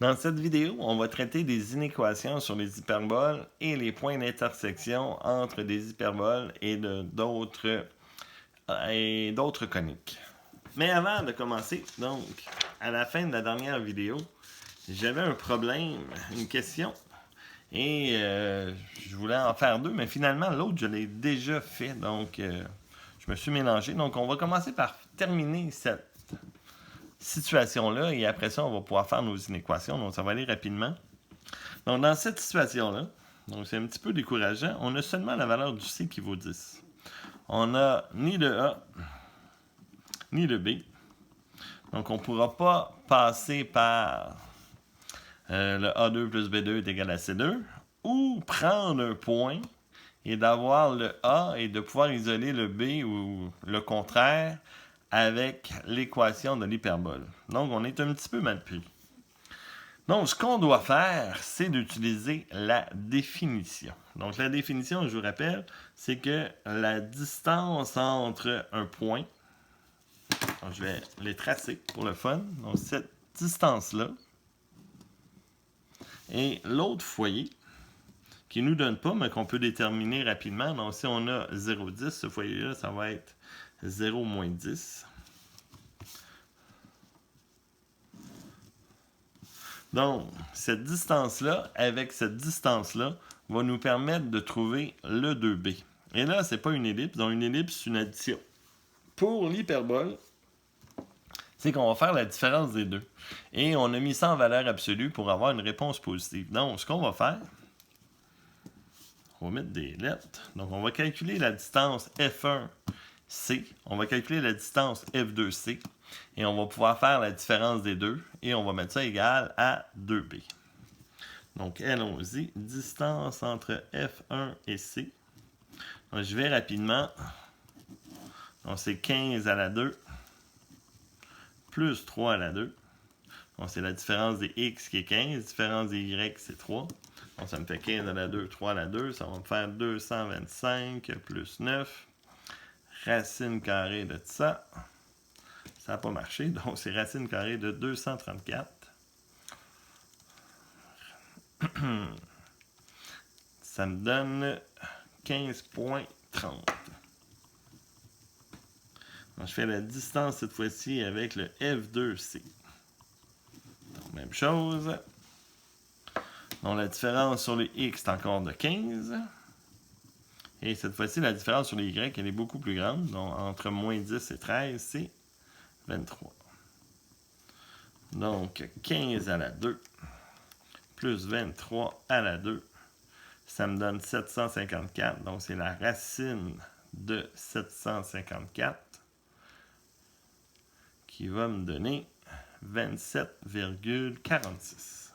Dans cette vidéo, on va traiter des inéquations sur les hyperboles et les points d'intersection entre des hyperboles et d'autres coniques. Mais avant de commencer, donc, à la fin de la dernière vidéo, j'avais un problème, une question, et je voulais en faire deux, mais finalement, l'autre, je l'ai déjà fait, donc je me suis mélangé. Donc, on va commencer par terminer cette situation-là, et après ça, on va pouvoir faire nos inéquations, donc ça va aller rapidement. Donc, dans cette situation-là, donc c'est un petit peu décourageant, on a seulement la valeur du C qui vaut 10. On n'a ni le A, ni le B. Donc, on ne pourra pas passer par le A2 plus B2 est égal à C2, ou prendre un point et d'avoir le A et de pouvoir isoler le B ou le contraire avec l'équation de l'hyperbole. Donc, on est un petit peu mal pris. Donc, ce qu'on doit faire, c'est d'utiliser la définition. Donc, la définition, je vous rappelle, c'est que la distance entre un point, donc je vais les tracer pour le fun, donc cette distance-là, et l'autre foyer, qui ne nous donne pas, mais qu'on peut déterminer rapidement. Donc, si on a 0,10, ce foyer-là, ça va être 0 moins 10. Donc, cette distance-là, avec cette distance-là, va nous permettre de trouver le 2b. Et là, ce n'est pas une ellipse. Donc, une ellipse, c'est une addition. Pour l'hyperbole, c'est qu'on va faire la différence des deux. Et on a mis ça en valeur absolue pour avoir une réponse positive. Donc, ce qu'on va faire, on va mettre des lettres. Donc, on va calculer la distance F1C. On va calculer la distance F2C. Et on va pouvoir faire la différence des deux. Et on va mettre ça égal à 2B. Donc, allons-y. Distance entre F1 et C. Donc, je vais rapidement. Donc, c'est 15 à la 2 plus 3 à la 2. Donc, c'est la différence des X qui est 15. Différence des Y, c'est 3. Donc, ça me fait 15 à la 2, 3 à la 2. Ça va me faire 225 plus 9. Racine carrée de ça. Ça n'a pas marché. Donc, c'est racine carrée de 234. Ça me donne 15,30. Donc, je fais la distance cette fois-ci avec le F2C. Donc, même chose. Donc, la différence sur les X est encore de 15. Et cette fois-ci, la différence sur les Y, elle est beaucoup plus grande. Donc, entre moins 10 et 13, c'est 23. Donc, 15 à la 2 plus 23 à la 2, ça me donne 754. Donc, c'est la racine de 754 qui va me donner 27,46.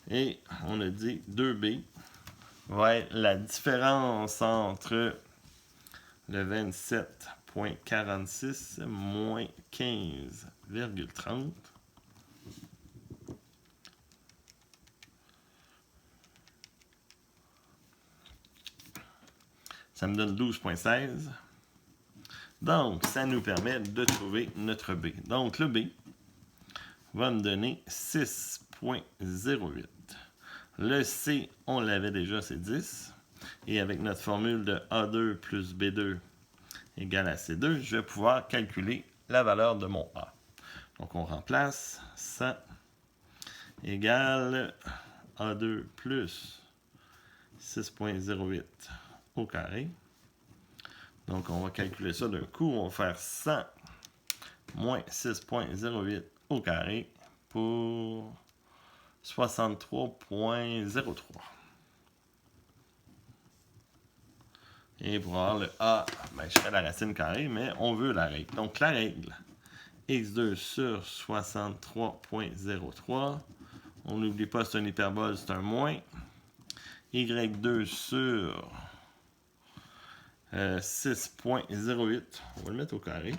Et on a dit 2B va être la différence entre le 27,46 moins 15,30. Ça me donne 12,16. Donc, ça nous permet de trouver notre B. Donc, le B va me donner 6,08. Le C, on l'avait déjà, c'est 10. Et avec notre formule de A2 plus B2 égale à C2, je vais pouvoir calculer la valeur de mon A. Donc, on remplace ça égale A2 plus 6,08 au carré. Donc, on va calculer ça d'un coup. On va faire 100 moins 6,08 au carré pour 63,03. Et pour avoir le A, ben, je fais la racine carrée, mais on veut la règle. Donc, la règle, x2 sur 63,03. On n'oublie pas, c'est un hyperbole, c'est un moins. y2 sur 6,08. On va le mettre au carré.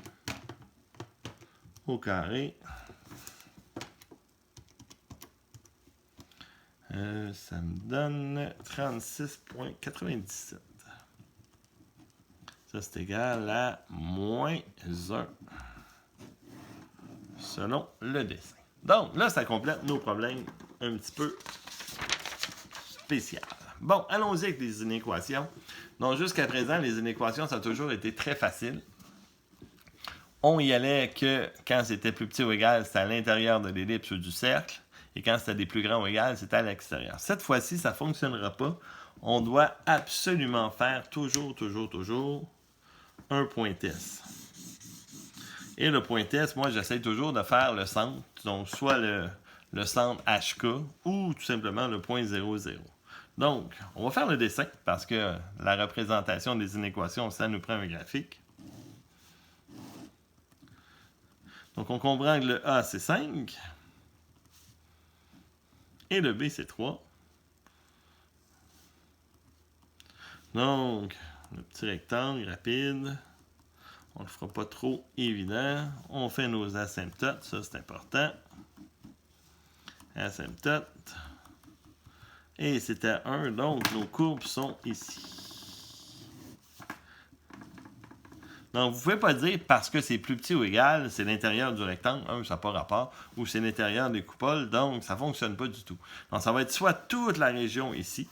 Au carré. Ça me donne 36,97. Ça, c'est égal à moins 1. Selon le dessin. Donc, là, ça complète nos problèmes un petit peu spéciaux. Bon, allons-y avec les inéquations. Donc, jusqu'à présent, les inéquations, ça a toujours été très facile. On y allait que quand c'était plus petit ou égal, c'était à l'intérieur de l'ellipse ou du cercle. Et quand c'était des plus grands ou égal, c'était à l'extérieur. Cette fois-ci, ça ne fonctionnera pas. On doit absolument faire toujours un point test. Et le point test, moi, j'essaie toujours de faire le centre. Donc, soit le centre HK ou tout simplement le point 0, 0. Donc, on va faire le dessin parce que la représentation des inéquations, ça nous prend un graphique. Donc, on comprend que le A, c'est 5. Et le B, c'est 3. Donc, le petit rectangle rapide. On ne le fera pas trop évident. On fait nos asymptotes. Ça, c'est important. Asymptote. Et c'est à 1. Donc, nos courbes sont ici. Donc, vous ne pouvez pas dire parce que c'est plus petit ou égal, c'est l'intérieur du rectangle, ça n'a pas rapport, ou c'est l'intérieur des coupoles, donc ça ne fonctionne pas du tout. Donc, ça va être soit toute la région ici,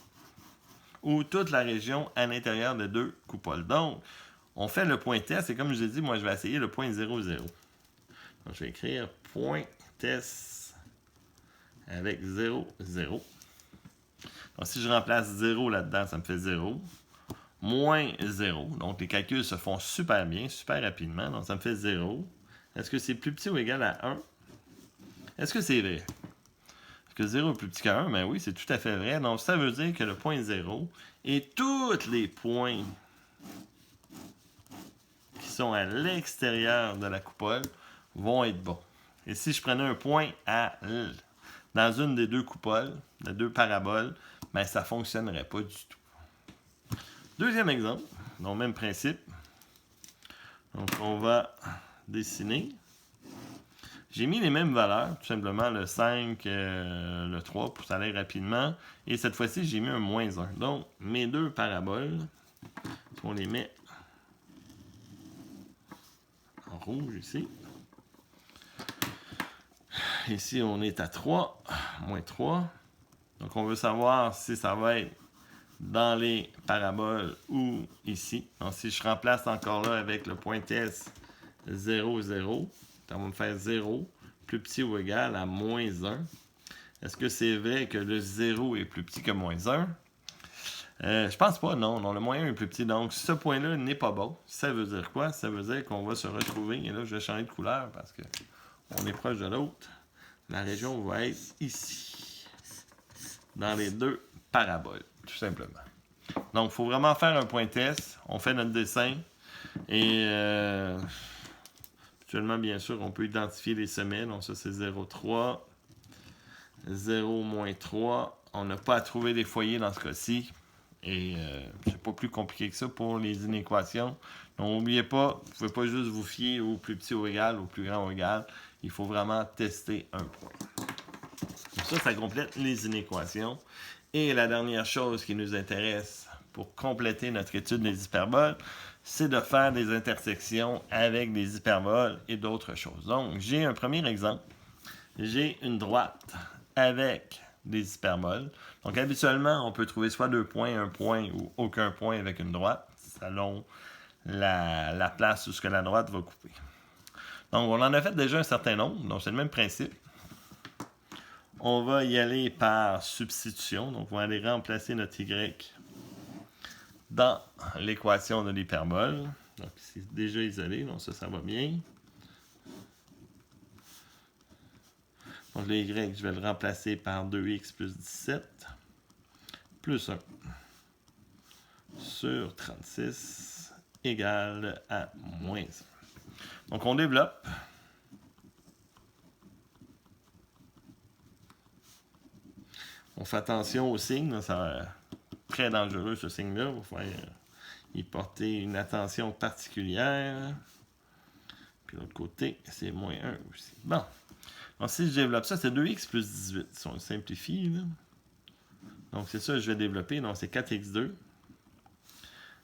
ou toute la région à l'intérieur des deux coupoles. Donc, on fait le point test, et comme je l'ai dit, moi, je vais essayer le point 0, 0. Donc, je vais écrire point test avec 0, 0. Donc, si je remplace 0 là-dedans, ça me fait 0. Moins 0. Donc, les calculs se font super bien, super rapidement. Donc, ça me fait 0. Est-ce que c'est plus petit ou égal à 1? Est-ce que c'est vrai? Est-ce que 0 est plus petit qu'à 1? Ben oui, c'est tout à fait vrai. Donc, ça veut dire que le point 0 et tous les points qui sont à l'extérieur de la coupole vont être bons. Et si je prenais un point dans une des deux coupoles, des deux paraboles, ben ça ne fonctionnerait pas du tout. Deuxième exemple, donc même principe. Donc on va dessiner. J'ai mis les mêmes valeurs, tout simplement le 5, le 3 pour ça aller rapidement. Et cette fois-ci, j'ai mis un moins 1. Donc mes deux paraboles, on les met en rouge ici. Ici, on est à 3, moins 3. Donc on veut savoir si ça va être dans les paraboles ou ici. Donc, si je remplace encore là avec le point test 0, 0, ça va me faire 0, plus petit ou égal à moins 1. Est-ce que c'est vrai que le 0 est plus petit que moins 1? Je pense pas, non. Non, le moins 1 est plus petit. Donc, ce point-là n'est pas bon. Ça veut dire quoi? Ça veut dire qu'on va se retrouver, et là, je vais changer de couleur parce que on est proche de l'autre. La région va être ici, dans les deux paraboles, tout simplement. Donc, il faut vraiment faire un point test. On fait notre dessin. Et actuellement, bien sûr, on peut identifier les sommets. Donc, ça, c'est 0,3. 0, moins 3. On n'a pas à trouver des foyers dans ce cas-ci. Et c'est pas plus compliqué que ça pour les inéquations. Donc, n'oubliez pas, vous ne pouvez pas juste vous fier au plus petit ou égal, au plus grand ou égal. Il faut vraiment tester un point. Ça complète les inéquations. Et la dernière chose qui nous intéresse pour compléter notre étude des hyperboles, c'est de faire des intersections avec des hyperboles et d'autres choses. Donc, j'ai un premier exemple. J'ai une droite avec des hyperboles. Donc, habituellement, on peut trouver soit deux points, un point ou aucun point avec une droite, selon la place où ce que la droite va couper. Donc, on en a fait déjà un certain nombre. Donc, c'est le même principe. On va y aller par substitution. Donc, on va aller remplacer notre y dans l'équation de l'hyperbole. Donc, c'est déjà isolé. Donc, ça va bien. Donc, le y, je vais le remplacer par 2x plus 17 plus 1 sur 36 égale à moins 1. Donc, on développe. On fait attention au signe. C'est très dangereux, ce signe-là. Il va falloir y porter une attention particulière. Puis l'autre côté, c'est moins 1 aussi. Bon. Donc, si je développe ça, c'est 2x plus 18. Si on le simplifie, là. Donc, c'est ça que je vais développer. Donc, c'est 4x2.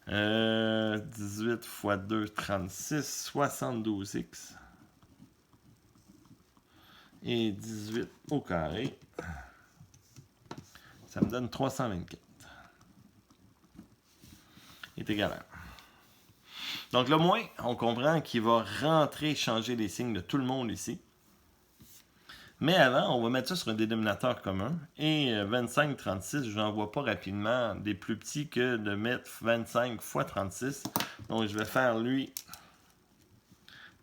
18 fois 2, 36. 72x et 18 au carré. Ça me donne 324. Est égal à 1. Donc le moins, on comprend qu'il va rentrer, changer les signes de tout le monde ici. Mais avant, on va mettre ça sur un dénominateur commun. Et 25, 36, je n'en vois pas rapidement des plus petits que de mettre 25 fois 36. Donc je vais faire lui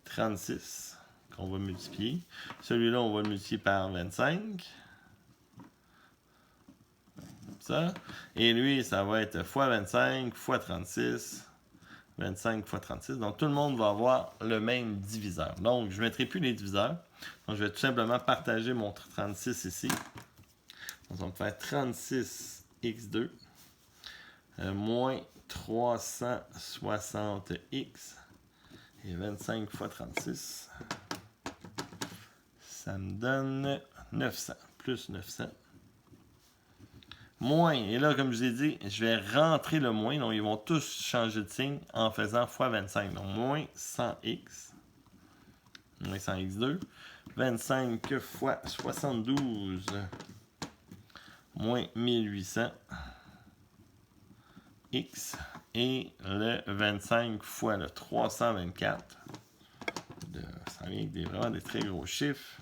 36 qu'on va multiplier. Celui-là, on va le multiplier par 25. Ça. Et lui, ça va être fois 25 fois 36. 25 fois 36. Donc, tout le monde va avoir le même diviseur. Donc, je ne mettrai plus les diviseurs. Donc, je vais tout simplement partager mon 36 ici. Donc, on va faire 36x2 moins 360x et 25 fois 36. Ça me donne 900 plus 900. Moins, et là, comme je vous ai dit, je vais rentrer le moins. Donc, ils vont tous changer de signe en faisant fois 25. Donc, moins 100x. Moins 100x2. 25 fois 72. Moins 1800. X. Et le 25 fois le 324. Ça vient avec vraiment des très gros chiffres.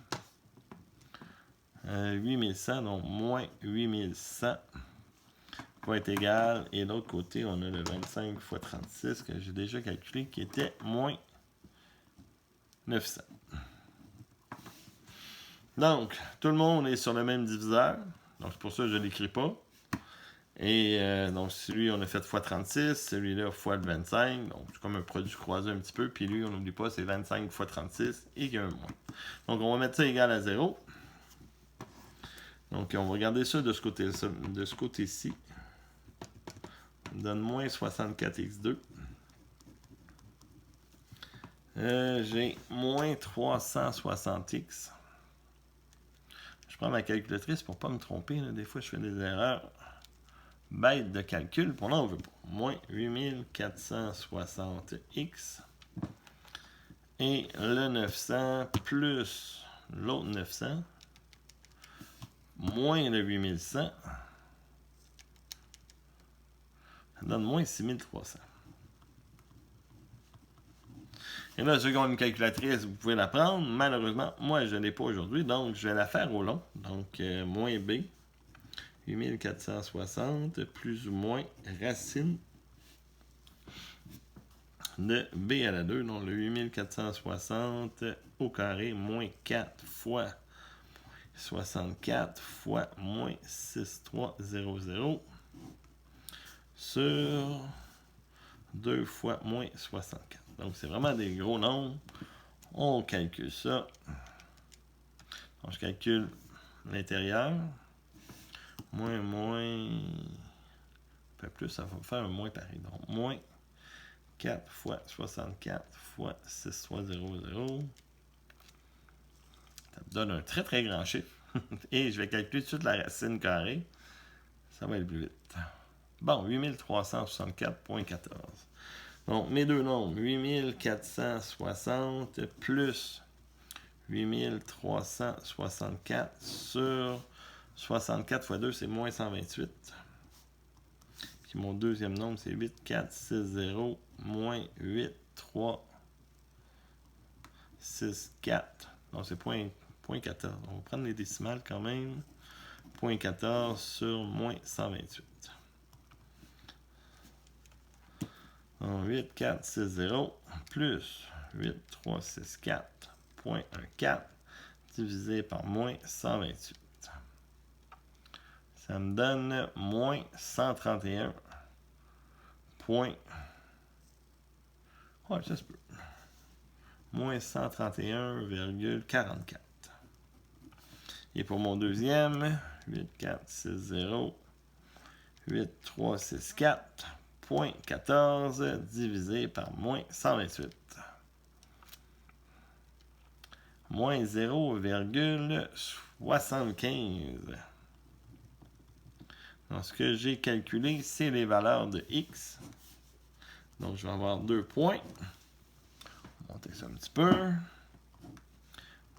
8100, donc moins 8100 va être égal. Et de l'autre côté, on a le 25 fois 36 que j'ai déjà calculé qui était moins 900. Donc, tout le monde est sur le même diviseur. Donc, c'est pour ça que je ne l'écris pas. Et donc, celui, on a fait fois 36. Celui-là, fois le 25. Donc, c'est comme un produit croisé un petit peu. Puis lui, on n'oublie pas, c'est 25 fois 36 et qu'il y a un moins. Donc, on va mettre ça égal à 0. Donc, on va regarder ça de ce côté-ci. Ça me donne moins 64x2. J'ai moins 360x. Je prends ma calculatrice pour ne pas me tromper. Là. Des fois, je fais des erreurs bêtes de calcul. Pour là, on ne veut pas. Moins 8460x. Et le 900 plus l'autre 900. Moins le 8100. Ça donne moins 6300. Et là, ceux qui ont une calculatrice, vous pouvez la prendre. Malheureusement, moi, je ne l'ai pas aujourd'hui, donc je vais la faire au long. Donc, moins b, 8460, plus ou moins racine de b à la 2. Donc, le 8460 au carré, moins 4 fois 64 fois moins 6300 sur 2 fois moins 64. Donc, c'est vraiment des gros nombres. On calcule ça. Donc, je calcule l'intérieur. Moins, un peu plus, ça va faire un moins pareil. Donc, moins 4 fois 64 fois 6300. Ça me donne un très, très grand chiffre. Et je vais calculer tout de suite la racine carrée. Ça va aller plus vite. Bon, 8364,14. Donc, mes deux nombres, 8460 plus 8364 sur 64 fois 2, c'est moins 128. Puis mon deuxième nombre, c'est 8460 moins 8364. Donc, c'est point 14. On va prendre les décimales quand même. Point 14 sur moins 128. Donc, 8460 plus 8364.14 divisé par moins 128. Ça me donne moins 131. Ouais, ça se peut. Moins 131,44. Et pour mon deuxième, 8460, 8364.14 divisé par moins 128. Moins 0,75. Donc, ce que j'ai calculé, c'est les valeurs de x. Donc, je vais avoir 2 points. On va monter ça un petit peu.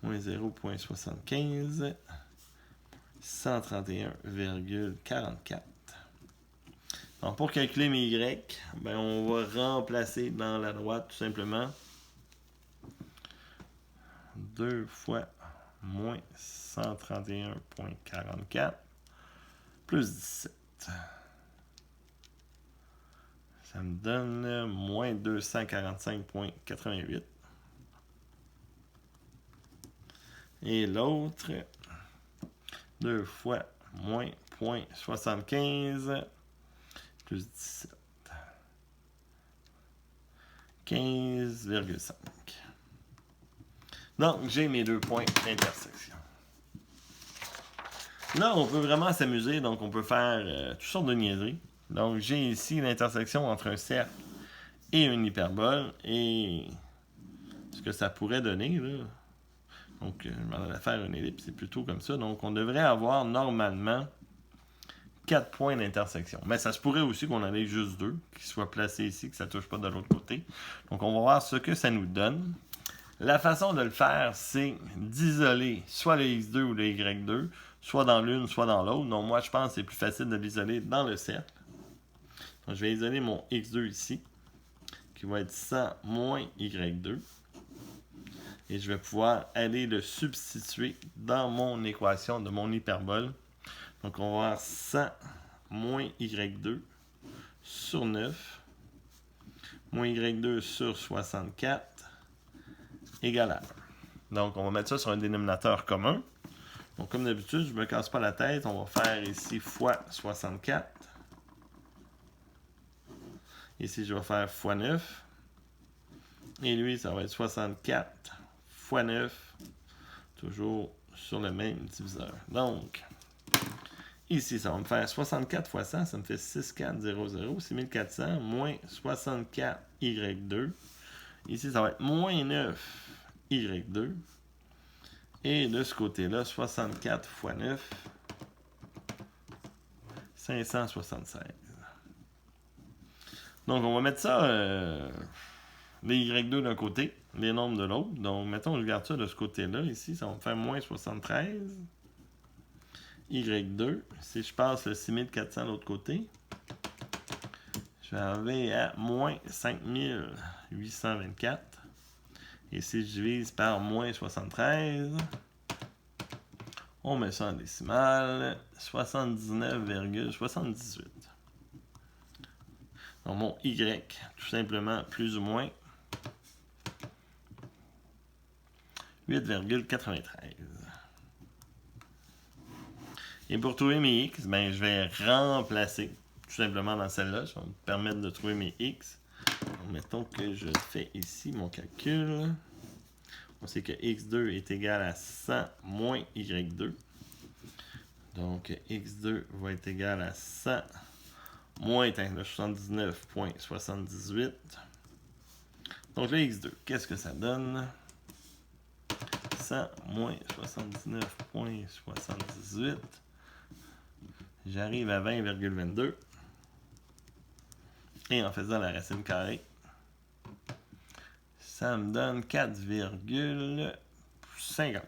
moins 0,75, 131,44. Donc, pour calculer mes Y, ben, on va remplacer dans la droite tout simplement 2 fois moins 131,44 plus 17. Ça me donne moins 245,88. Et l'autre, 2 fois moins 0,75 plus 17. 15,5. Donc, j'ai mes 2 points d'intersection. Là, on peut vraiment s'amuser, donc on peut faire toutes sortes de niaiseries. Donc, j'ai ici l'intersection entre un cercle et une hyperbole, et ce que ça pourrait donner, là. Donc, je m'en allais faire une ellipse, c'est plutôt comme ça. Donc, on devrait avoir normalement 4 points d'intersection. Mais ça se pourrait aussi qu'on en ait juste 2, qui soient placés ici, que ça ne touche pas de l'autre côté. Donc, on va voir ce que ça nous donne. La façon de le faire, c'est d'isoler soit le X2 ou le Y2, soit dans l'une, soit dans l'autre. Donc, moi, je pense que c'est plus facile de l'isoler dans le cercle. Donc, je vais isoler mon X2 ici, qui va être 100 moins Y2. Et je vais pouvoir aller le substituer dans mon équation de mon hyperbole. Donc, on va avoir 100 moins Y2 sur 9, moins Y2 sur 64, égale à 1. Donc, on va mettre ça sur un dénominateur commun. Donc, comme d'habitude, je ne me casse pas la tête. On va faire ici fois 64. Ici, je vais faire fois 9. Et lui, ça va être 64 fois 9, toujours sur le même diviseur. Donc, ici, ça va me faire 64 fois 100, ça me fait 6400, 6400, moins 64Y2. Ici, ça va être moins 9Y2. Et de ce côté-là, 64 fois 9, 576. Donc, on va mettre ça, les Y2 d'un côté, les nombres de l'autre. Donc, mettons, je garde ça de ce côté-là. Ici, ça va me faire moins 73. Y2. Si je passe le 6400 de l'autre côté, je vais arriver à moins 5824. Et si je divise par moins 73, on met ça en décimale, 79,78. Donc, mon Y, tout simplement, plus ou moins 8,93. Et pour trouver mes X, ben, je vais remplacer tout simplement dans celle-là. Ça va me permettre de trouver mes X. Donc, mettons que je fais ici mon calcul. On sait que X2 est égal à 100 moins Y2. Donc, X2 va être égal à 100 moins 79,78. Donc, le X2, qu'est-ce que ça donne? 100 moins 79,78. J'arrive à 20,22. Et en faisant la racine carrée, ça me donne 4,50.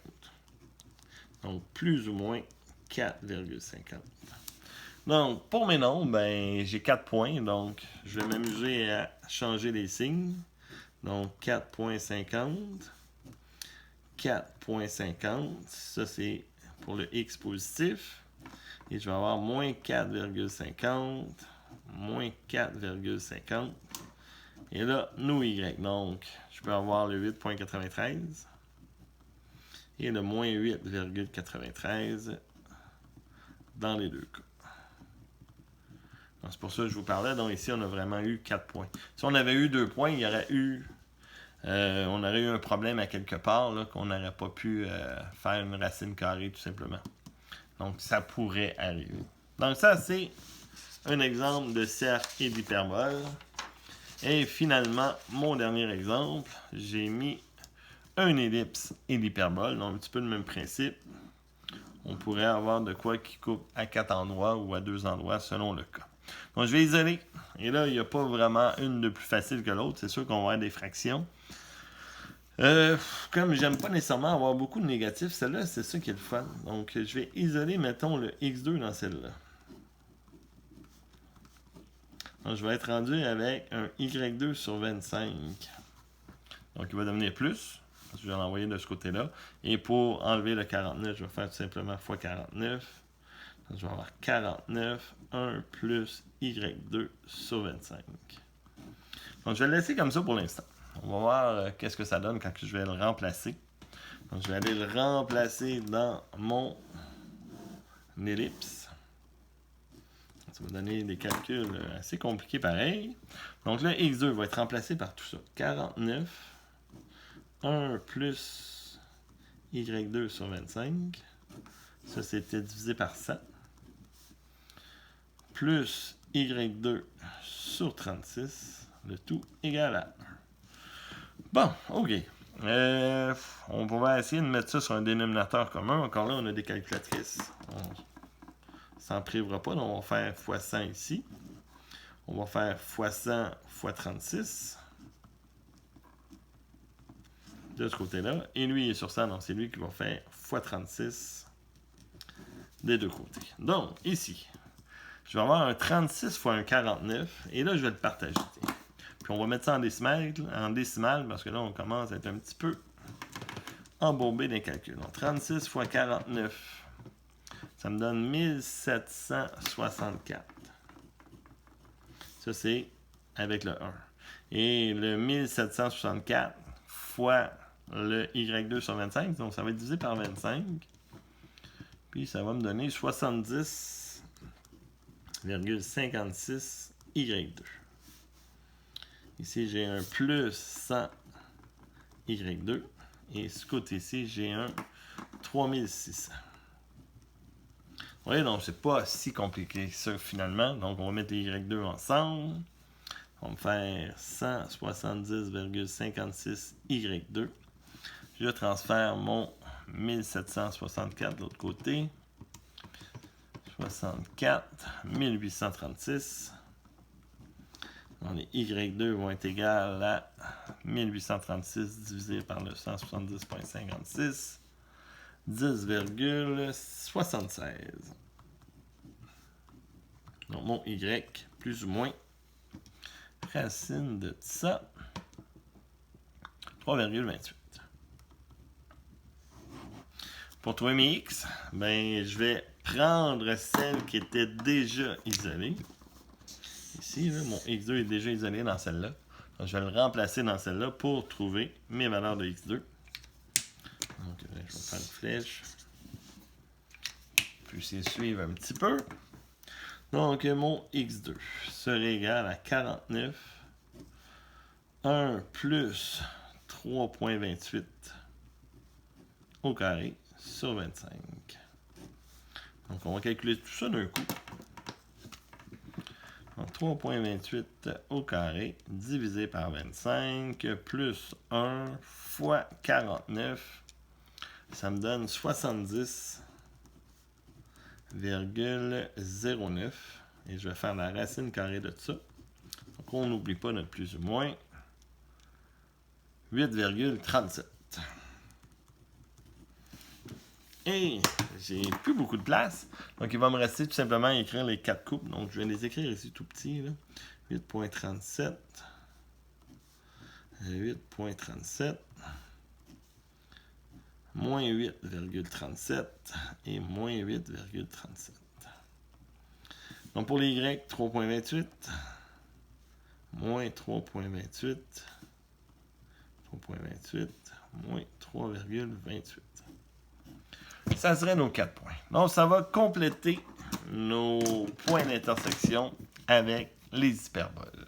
Donc, plus ou moins 4,50. Donc, pour mes nombres, ben, j'ai 4 points. Donc, je vais m'amuser à changer les signes. Donc, 4,50. 4,50. Ça, c'est pour le X positif. Et je vais avoir moins 4,50. Moins 4,50. Et là, nos Y. Donc, je peux avoir le 8,93. Et le moins 8,93 dans les deux cas. C'est pour ça que je vous parlais. Donc ici, on a vraiment eu 4 points. Si on avait eu 2 points, il y aurait eu... on aurait eu un problème à quelque part, là, qu'on n'aurait pas pu faire une racine carrée, tout simplement. Donc, ça pourrait arriver. Donc, ça, c'est un exemple de cercle et d'hyperbole. Et finalement, mon dernier exemple, j'ai mis un ellipse et l'hyperbole. Donc, un petit peu le même principe. On pourrait avoir de quoi qui coupe à 4 endroits ou à 2 endroits, selon le cas. Donc, je vais isoler. Et là, il n'y a pas vraiment une de plus facile que l'autre. C'est sûr qu'on va avoir des fractions. Comme j'aime pas nécessairement avoir beaucoup de négatifs, celle-là, c'est ça qui est le fun. Donc, je vais isoler, mettons, le x2 dans celle-là. Donc, je vais être rendu avec un y2 sur 25. Donc, il va devenir plus. Parce que je vais l'envoyer de ce côté-là. Et pour enlever le 49, je vais faire tout simplement x 49. Donc, je vais avoir 49, 1 plus y2 sur 25. Donc, je vais le laisser comme ça pour l'instant. On va voir qu'est-ce que ça donne quand je vais le remplacer. Donc, je vais aller le remplacer dans mon ellipse. Ça va donner des calculs assez compliqués pareil. Donc, le x2 va être remplacé par tout ça. 49, 1 plus y2 sur 25. Ça, c'était divisé par 100. Plus y2 sur 36. Le tout égal à 1. Bon, OK. On va essayer de mettre ça sur un dénominateur commun. Encore là, on a des calculatrices. On s'en privera pas. Donc, on va faire x 100 ici. On va faire x 100 x 36. De ce côté-là. Et lui, il est sur 100. Donc, c'est lui qui va faire x 36 des deux côtés. Donc, ici, je vais avoir un 36 x un 49. Et là, je vais le partager. Puis on va mettre ça en décimale parce que là, on commence à être un petit peu embourbé des calculs. Donc, 36 x 49, ça me donne 1764. Ça, c'est avec le 1. Et le 1764 fois le y2 sur 25, donc ça va être divisé par 25. Puis ça va me donner 70,56 y2. Ici, j'ai un plus 100 y2. Et ce côté-ci, j'ai un 3600. Vous voyez, donc c'est pas si compliqué que ça finalement. Donc, on va mettre les y2 ensemble. On va faire 170,56 y2. Je transfère mon 1764 de l'autre côté. 64, 1836. Les y2 vont être égales à 1836 divisé par le 170,56, 10,76. Donc, mon y, plus ou moins, racine de ça, 3,28. Pour trouver mes x, ben, je vais prendre celle qui était déjà isolée. Ici, là, mon x2 est déjà isolé dans celle-là. Donc, je vais le remplacer dans celle-là pour trouver mes valeurs de x2. Donc, je vais faire une flèche. Puis, c'est suivre un petit peu. Donc, mon x2 serait égal à 49, 1 plus 3,28 au carré sur 25. Donc, on va calculer tout ça d'un coup. Donc, 3,28 au carré divisé par 25 plus 1 fois 49. Ça me donne 70,09. Et je vais faire la racine carrée de ça. Donc, on n'oublie pas notre plus ou moins. 8,37. Et j'ai plus beaucoup de place. Donc, il va me rester tout simplement à écrire les 4 coupes. Donc, je vais les écrire ici tout petit. 8,37. 8,37. Moins 8,37. Et moins 8,37. Donc, pour les Y, 3,28. Moins 3,28. 3,28. Moins 3,28. Ça serait nos 4 points. Donc, ça va compléter nos points d'intersection avec les hyperboles.